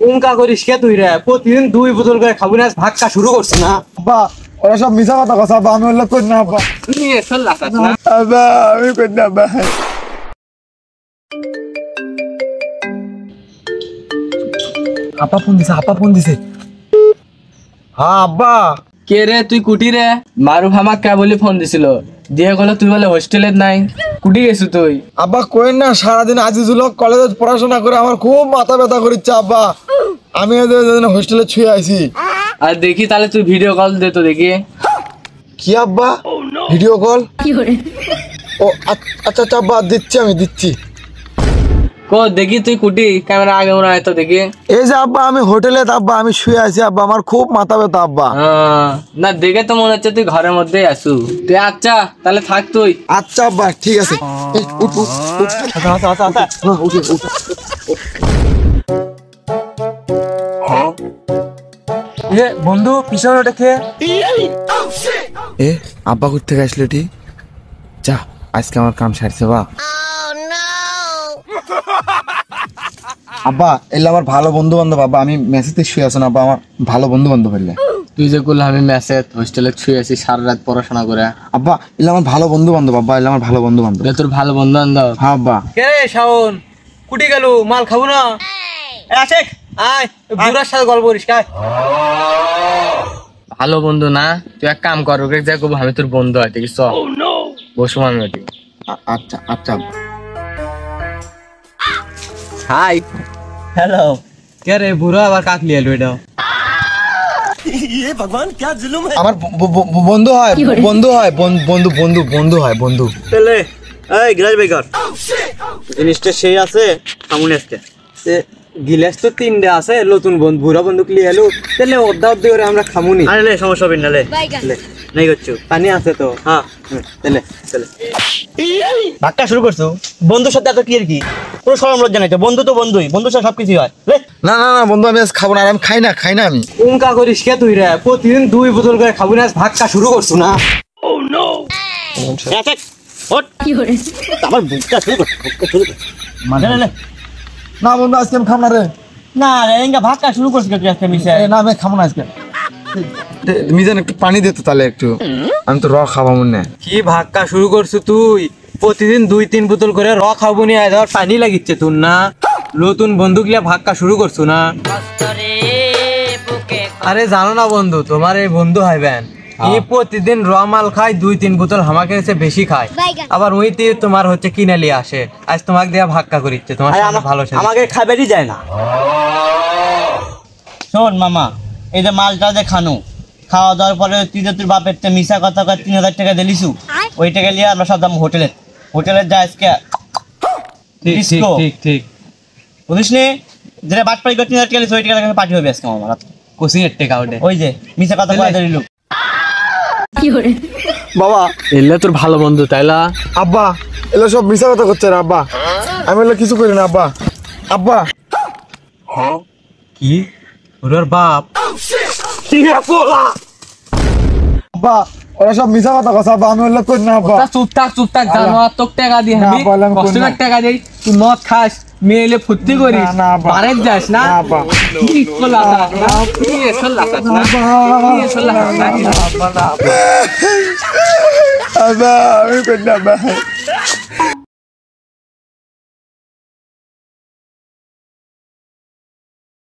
উনকা করিস কে তুই রে? প্রতিদিন 2 বোতল করে খাবি না, ভাগ কা শুরু করছিস না? আব্বা ওরা সব মিছা কথা কথা আব্বা, আমি ওগুলো করি না আব্বা। তুই এসল লাগাস না। আব্বা আমি করি না আব্বা। আপা ফোন দিছে। হ্যাঁ আব্বা। কে রে তুই কুটি রে? মারুফ আমাক কে বলি ফোন দিছিল, দিয়ে গেলো তুই বলে হোস্টেলে নাই, কুটি গেছু তুই? আব্বা কোয়েন না, সারাদিন আজিজুল হক কলেজে পড়াশোনা করে আমার খুব মাথা ব্যথা করিচ্ছে আব্বা। আমি হোস্টেলে ছুঁয়ে আইছি। আর দেখি তাহলে তুই ভিডিও কল দে তো দেখি। কি আব্বা ভিডিও কল? ও আচ্ছা আচ্ছা আব্বা দিচ্ছি। কো দেখি তুই কুটি, ক্যামেরা আগে মনে হয় তো দেখি। এই যে আব্বা আমি হোটেলে আব্বা, আমি শুয়ে আছি আব্বা, আমার খুব মাথা ব্যথা আব্বা। না দেখে তো মনে হচ্ছে তুই ঘরের মধ্যেই আসু। তুই আচ্ছা তাহলে থাক তুই। আচ্ছা আব্বা ঠিক আছে। উঠ। বন্ধু পিছনে দেখে। আব্বা কোথা থেকে আসলো টি? যা আজকে আমার কাম সারছে বা। আব্বা এলে আমার ভালো বন্ধু বান্ধব আব্বা, আমি মেসেজে শুয়ে আছি না আব্বা, আমার ভালো বন্ধু বান্ধব এলে। তুই যে করলে আমি মেসেজ হোস্টেলে শুয়ে আছি সারা রাত পড়াশোনা করে। আব্বা এলে আমার ভালো বন্ধু বান্ধব আব্বা, এলে আমার ভালো বন্ধু বান্ধব। তোর ভালো বন্ধু বান্ধব? হ্যাঁ আব্বা। কে রে শাওন, কুটি গেল? মাল খাবো না? আশেক আয়, বুড়ার সাথে গল্প করিস কায়। ভালো বন্ধু না? তুই এক কাম কর, ওকে যা করবো আমি তোর বন্ধু হয়, ঠিক আছে? বসু আমি আচ্ছা আচ্ছা। Hi hello. কে রে বুড়া আবার কাক লিয়ে এলো এটা? আমার বন্ধু হয় বন্ধু। তাহলে এই গ্লাস বেকার জিনিসটা সেই আছে সামনে আজকে গিলাস তো 3টে আছে, নতুন বন্ধু বুড়া বন্ধু লিয়ে এলো, তাহলে অর্ধা অর্ধি করে আমরা খামুনি। আরে লে সমস্যা হবে না, লে নাই করছো পানি আছে তো? হ্যাঁ তাহলে ধাক্কা শুরু করছো বন্ধুর সাথে এত কি আর কি, কোনো শরম লজ্জা নাই তো? বন্ধু তো বন্ধুই, বন্ধুর সাথে সবকিছু হয়। না বন্ধু আমি আজ খাবো না, আর আমি খাই না আমি। উনকা করিস কে তুই রে? প্রতিদিন 2 বোতল করে খাবি না, ভাগ কা শুরু করছিস না? আমার বুকটা শুরু কর না বন্ধু আজকে আমি খাবো না রে। না রে এঙ্গা ভাগটা শুরু করছিস তুই আজকে মিশে। না আমি খাবো না আজকে। মিজান একটু পানি দে তো তাহলে একটু, আমি তো খাবো মনে। কি ভাগ কা শুরু করছিস তুই? প্রতিদিন 2-3 বোতল করে খাবো নি, আজ পানি লাগিচ্ছে তোর না? নতুন বন্ধু গিলা ভাগ কা শুরু করছো না? আরে জানো না বন্ধু, তোমার এই বন্ধু হইবেন এই প্রতিদিন মাল খায়, 2-3 বোতল আমাকে কাছে বেশি খায়, আবার ওইতে তোমার হচ্ছে কিনে নিয়ে আসে। আজ তোমাকে দেয়া ভাক্কা করিচ্ছে, তোমার সাথে ভালো আমাকে খাবারই যায় না। শোন মামা, এই যে মালটা যে খাওয়া দাওয়ার পরে তুই যে তোর বাপের মিশা কথা 3000 টাকা দিলিছু, ওই টাকা নিয়ে আমরা সব দাম হোটেলে যাই আজকে। ঠিক বুঝিস নি যেটা বাট পাই 3000 টাকা লিস, ওই টাকা পার্টি হবে আজকে আমার কোচিং এর টাকা ওঠে। ওই যে মিশা কথা কয়ে দিলু বাবা। এলে তোর ভালো বন্ধু তাইলা? আব্বা এগুলো সব মিশা কথা করছে রে আব্বা, আমি এগুলো কিছু করি না আব্বা। কি ওর বাপ? আব্বা ওরা সব মিশা কথা কথা আব্বা, আমি এগুলো করি না আব্বা। চুপ থাক জানো, তোর টাকা দিয়ে আমি কষ্ট করে টাকা দেই, তুই মদ খাস, মেয়ে এলে ফুর্তি করিস, বাড়ির যাস না? কি করলা না? কি এসল লাগাস না? কি এসল লাগাস না? আব্বা আমি করি না আব্বা।